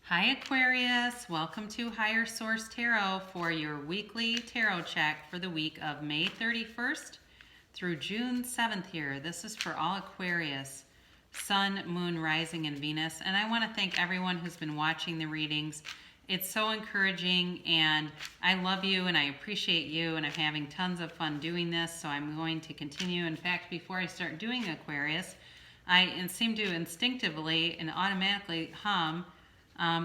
Hi Aquarius, welcome to Higher Source Tarot for your weekly tarot check for the week of May 31st through June 7th here. This is for all Aquarius, Sun, Moon, Rising, and Venus. And I want to thank everyone who's been watching the readings. It's so encouraging and I love you and I appreciate you and I'm having tons of fun doing this, so I'm going to continue. In fact, before I start doing Aquarius, I seem to instinctively and automatically hum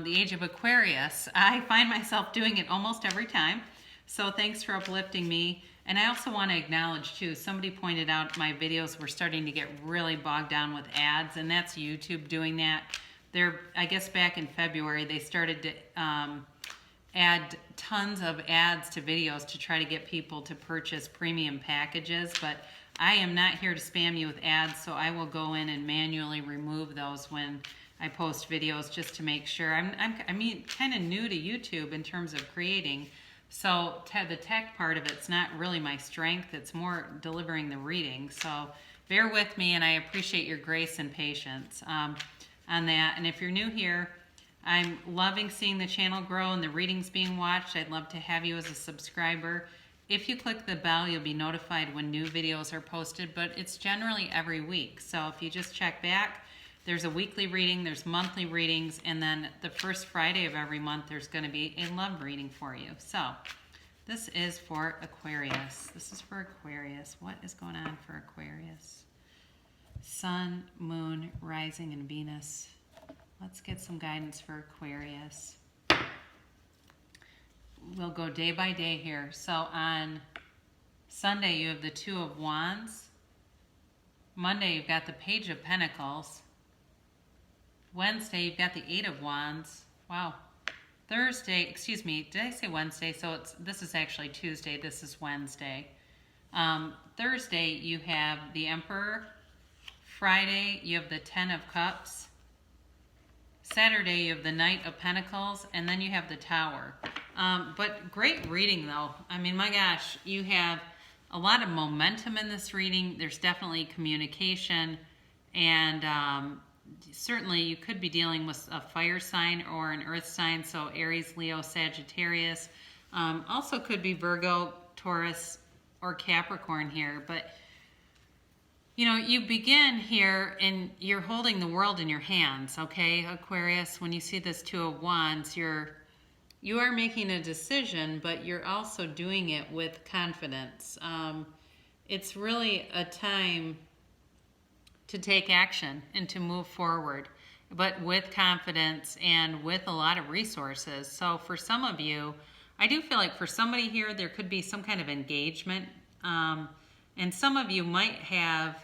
the Age of Aquarius. I find myself doing it almost every time. So thanks for uplifting me. And I also want to acknowledge too, somebody pointed out my videos were starting to get really bogged down with ads, and that's YouTube doing that. I guess back in February, they started to add tons of ads to videos to try to get people to purchase premium packages. But I am not here to spam you with ads, so I will go in and manually remove those when I post videos just to make sure. I mean, kind of new to YouTube in terms of creating, so the tech part of it's not really my strength. It's more delivering the reading. So bear with me, and I appreciate your grace and patience on that. And if you're new here, I'm loving seeing the channel grow and the readings being watched. I'd love to have you as a subscriber. If you click the bell, you'll be notified when new videos are posted, but it's generally every week. So if you just check back, there's a weekly reading, there's monthly readings, and then the first Friday of every month there's going to be a love reading for you. So this is for Aquarius. This is for Aquarius. What is going on for Aquarius? Sun, Moon, Rising, and Venus. Let's get some guidance for Aquarius. We'll go day by day here. So on Sunday you have the Two of Wands. Monday you've got the Page of Pentacles. Wednesday, you've got the Eight of Wands. Wow. Thursday, excuse me, did I say Wednesday? So this is actually Tuesday. This is Wednesday. Thursday, you have the Emperor. Friday, you have the Ten of Cups. Saturday, you have the Knight of Pentacles. And then you have the Tower. But great reading, though. I mean, my gosh, you have a lot of momentum in this reading. There's definitely communication. And certainly you could be dealing with a fire sign or an earth sign, so Aries, Leo, Sagittarius. Also could be Virgo, Taurus, or Capricorn here. But, you know, you begin here and you're holding the world in your hands, okay, Aquarius? When you see this Two of Wands, you are making a decision, but you're also doing it with confidence. It's really a time to take action and to move forward, but with confidence and with a lot of resources. So for some of you, I do feel like for somebody here, there could be some kind of engagement. And some of you might have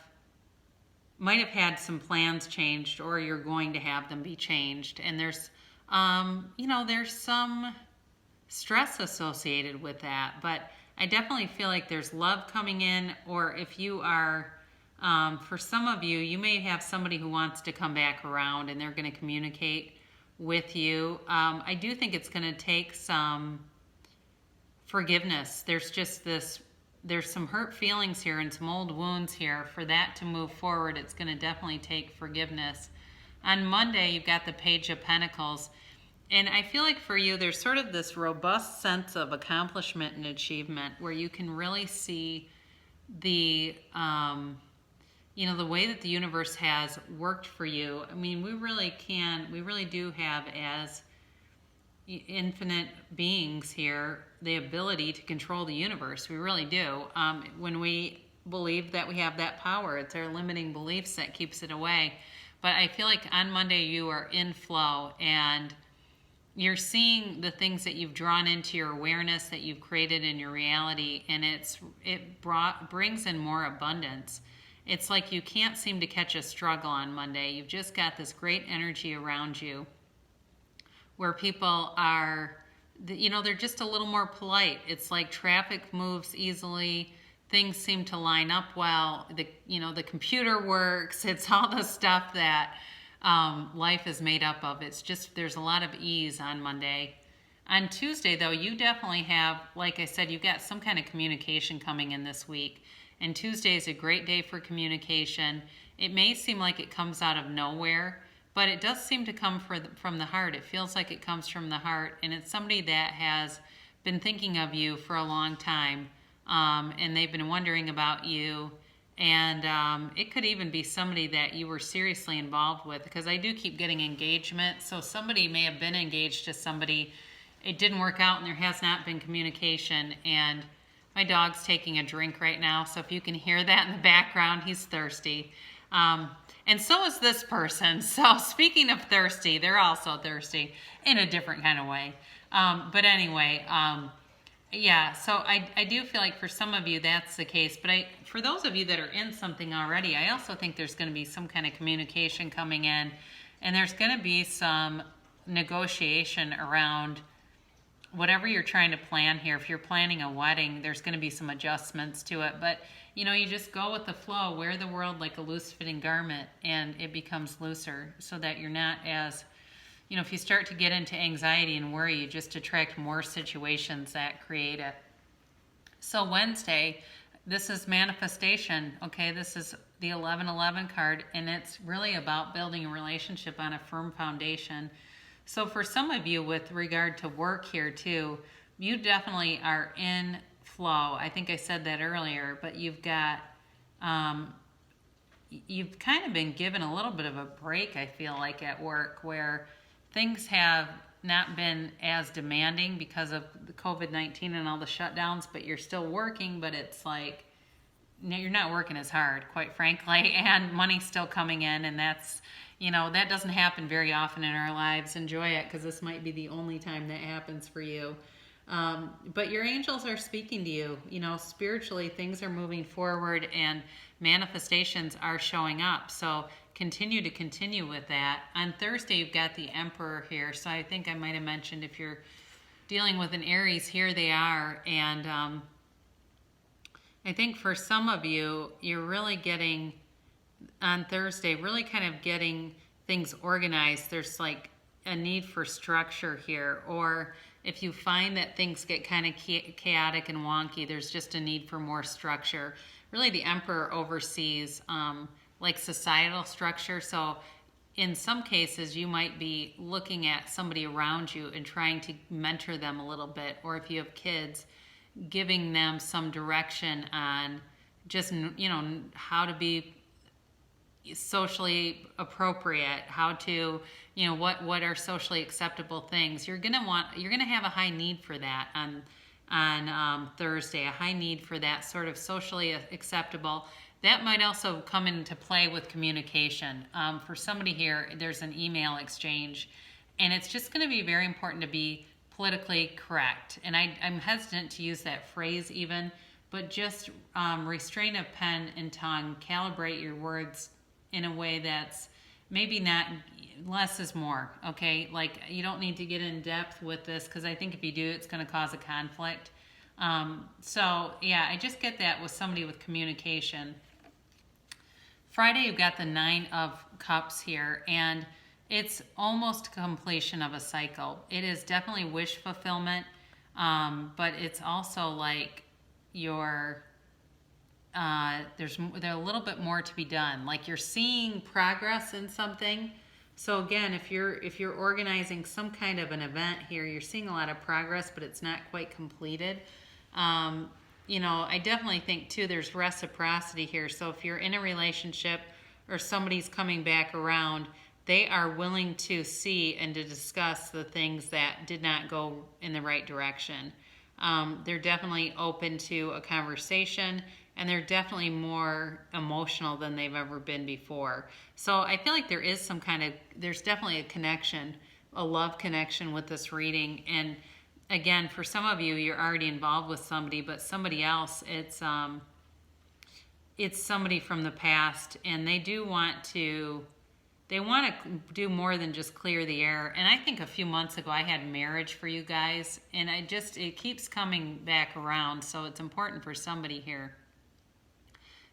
had some plans changed, or you're going to have them be changed. And there's, you know, there's some stress associated with that, but I definitely feel like there's love coming in. Or if you are, for some of you, you may have somebody who wants to come back around and they're going to communicate with you. I do think it's going to take some forgiveness. There's some hurt feelings here and some old wounds here. For that to move forward, it's going to definitely take forgiveness. On Monday, you've got the Page of Pentacles. And I feel like for you, there's sort of this robust sense of accomplishment and achievement where you can really see the you know, the way that the universe has worked for you. I mean, we really do have, as infinite beings here, the ability to control the universe. We really do. When we believe that we have that power, it's our limiting beliefs that keeps it away. But I feel like on Monday you are in flow and you're seeing the things that you've drawn into your awareness, that you've created in your reality, and it brings in more abundance. It's like you can't seem to catch a struggle on Monday. You've just got this great energy around you where people are, you know, they're just a little more polite. It's like traffic moves easily. Things seem to line up well. The computer works. It's all the stuff that life is made up of. It's just, there's a lot of ease on Monday. On Tuesday, though, you definitely have, like I said, you've got some kind of communication coming in this week. And Tuesday is a great day for communication. It may seem like it comes out of nowhere, but it does seem to come from the heart. It feels like it comes from the heart, and it's somebody that has been thinking of you for a long time, and they've been wondering about you. And it could even be somebody that you were seriously involved with, because I do keep getting engagement. So somebody may have been engaged to somebody. It didn't work out and there has not been communication. And my dog's taking a drink right now. So if you can hear that in the background, he's thirsty. And so is this person. So speaking of thirsty, they're also thirsty in a different kind of way. But anyway, yeah, so I do feel like for some of you that's the case, but for those of you that are in something already, I also think there's going to be some kind of communication coming in, and there's going to be some negotiation around whatever you're trying to plan here. If you're planning a wedding, there's going to be some adjustments to it, but you just go with the flow, wear the world like a loose fitting garment, and it becomes looser so that you're not as... if you start to get into anxiety and worry, you just attract more situations that create it. So Wednesday, this is manifestation, okay? This is the 1111 card, and it's really about building a relationship on a firm foundation. So for some of you, with regard to work here too, you definitely are in flow. I think I said that earlier, but you've got... you've kind of been given a little bit of a break, I feel like, at work, where things have not been as demanding because of the COVID-19 and all the shutdowns, but you're still working, but it's like you're not working as hard, quite frankly, and money's still coming in, and that's, that doesn't happen very often in our lives. Enjoy it, because this might be the only time that happens for you. But your angels are speaking to you. Spiritually, things are moving forward and manifestations are showing up. So continue with that. On Thursday, you've got the Emperor here. So I think I might have mentioned if you're dealing with an Aries, here they are. And I think for some of you, you're really getting, on Thursday, really kind of getting things organized. There's like a need for structure here, or if you find that things get kind of chaotic and wonky, there's just a need for more structure. Really, the Emperor oversees like societal structure. So in some cases, you might be looking at somebody around you and trying to mentor them a little bit. Or if you have kids, giving them some direction on just, how to be socially appropriate, how to, what are socially acceptable things. You're gonna have a high need for that on Thursday, a high need for that sort of socially acceptable. That might also come into play with communication. For somebody here, there's an email exchange, and it's just going to be very important to be politically correct. And I'm hesitant to use that phrase even, but just restrain of pen and tongue, calibrate your words in a way that's maybe not, less is more, okay? Like, you don't need to get in depth with this, because I think if you do, it's going to cause a conflict. So yeah, I just get that with somebody with communication. Friday, you've got the 9 of Cups here, and it's almost completion of a cycle. It is definitely wish fulfillment, but it's also like there's a little bit more to be done. Like, you're seeing progress in something. So again, if you're organizing some kind of an event here, you're seeing a lot of progress, but it's not quite completed. I definitely think too, there's reciprocity here. So if you're in a relationship or somebody's coming back around, they are willing to see and to discuss the things that did not go in the right direction. They're definitely open to a conversation, and they're definitely more emotional than they've ever been before. So I feel like there's definitely a connection, a love connection with this reading. And again, for some of you, you're already involved with somebody, but somebody else, it's somebody from the past, and they want to do more than just clear the air. And I think a few months ago I had marriage for you guys, and it keeps coming back around, so it's important for somebody here.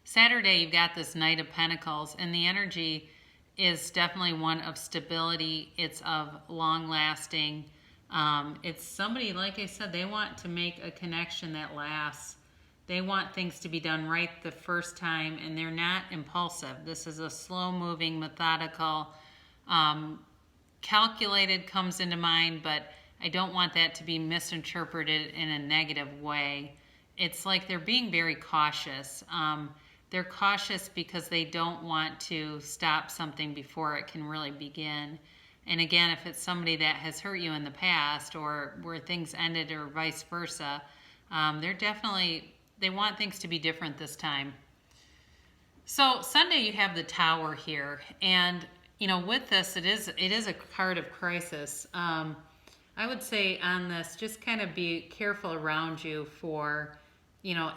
Saturday, you've got this Knight of Pentacles, and the energy is definitely one of stability. It's of long-lasting. It's somebody, like I said, they want to make a connection that lasts. They want things to be done right the first time, and they're not impulsive. This is a slow-moving, methodical Calculated comes into mind, but I don't want that to be misinterpreted in a negative way. It's like they're being very cautious. They're cautious because they don't want to stop something before it can really begin. And again, if it's somebody that has hurt you in the past or where things ended or vice versa, they want things to be different this time. So Sunday you have the Tower here, and with this it is a card of crisis. I would say on this, just kind of be careful around you for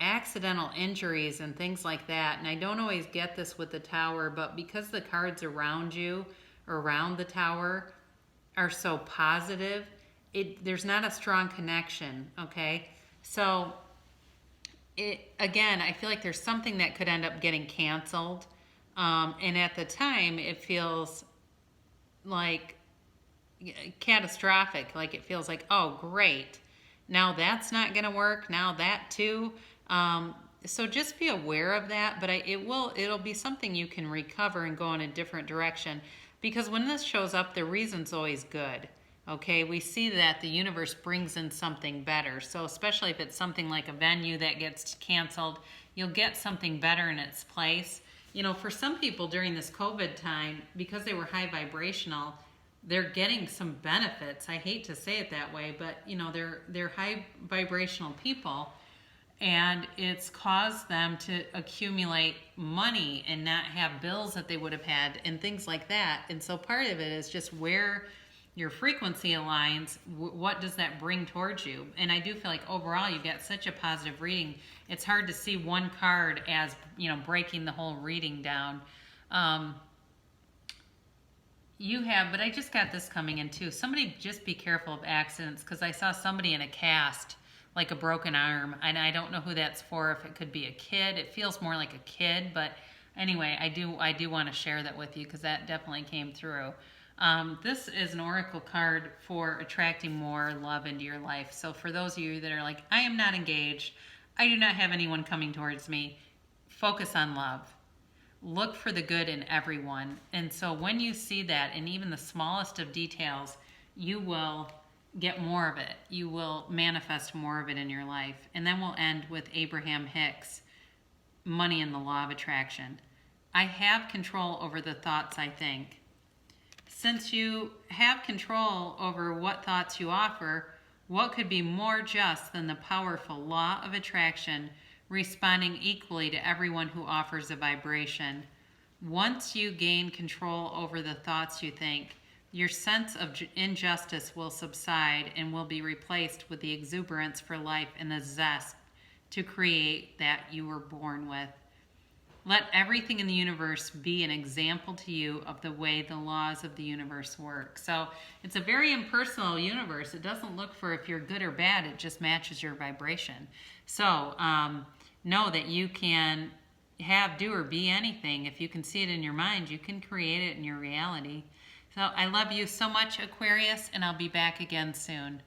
accidental injuries and things like that. And I don't always get this with the Tower, but because the cards around you, around the Tower, are so positive, there's not a strong connection. Okay, so again, I feel like there's something that could end up getting canceled, and at the time it feels like catastrophic. Like it feels like, oh great, now that's not going to work, now that too. So just be aware of that, but it'll be something you can recover and go in a different direction, because when this shows up, the reason's always good. Okay, we see that the universe brings in something better. So especially if it's something like a venue that gets canceled, you'll get something better in its place. For some people during this COVID time, because they were high vibrational, they're getting some benefits. I hate to say it that way, but they're high vibrational people, and it's caused them to accumulate money and not have bills that they would have had and things like that. And so part of it is just where your frequency aligns, what does that bring towards you? And I do feel like overall you get such a positive reading. It's hard to see one card as, breaking the whole reading down. But I just got this coming in too. Somebody just be careful of accidents, because I saw somebody in a cast, like a broken arm, and I don't know who that's for, if it could be a kid. It feels more like a kid, but anyway, I do want to share that with you because that definitely came through. This is an oracle card for attracting more love into your life. So for those of you that are like, I am not engaged, I do not have anyone coming towards me, focus on love. Look for the good in everyone. And so when you see that, in even the smallest of details, you will get more of it. You will manifest more of it in your life. And then we'll end with Abraham Hicks, money and the law of attraction. I have control over the thoughts I think. Since you have control over what thoughts you offer, what could be more just than the powerful law of attraction responding equally to everyone who offers a vibration? Once you gain control over the thoughts you think, your sense of injustice will subside and will be replaced with the exuberance for life and the zest to create that you were born with. Let everything in the universe be an example to you of the way the laws of the universe work. So it's a very impersonal universe. It doesn't look for if you're good or bad. It just matches your vibration. So know that you can have, do, or be anything. If you can see it in your mind, you can create it in your reality. So I love you so much, Aquarius, and I'll be back again soon.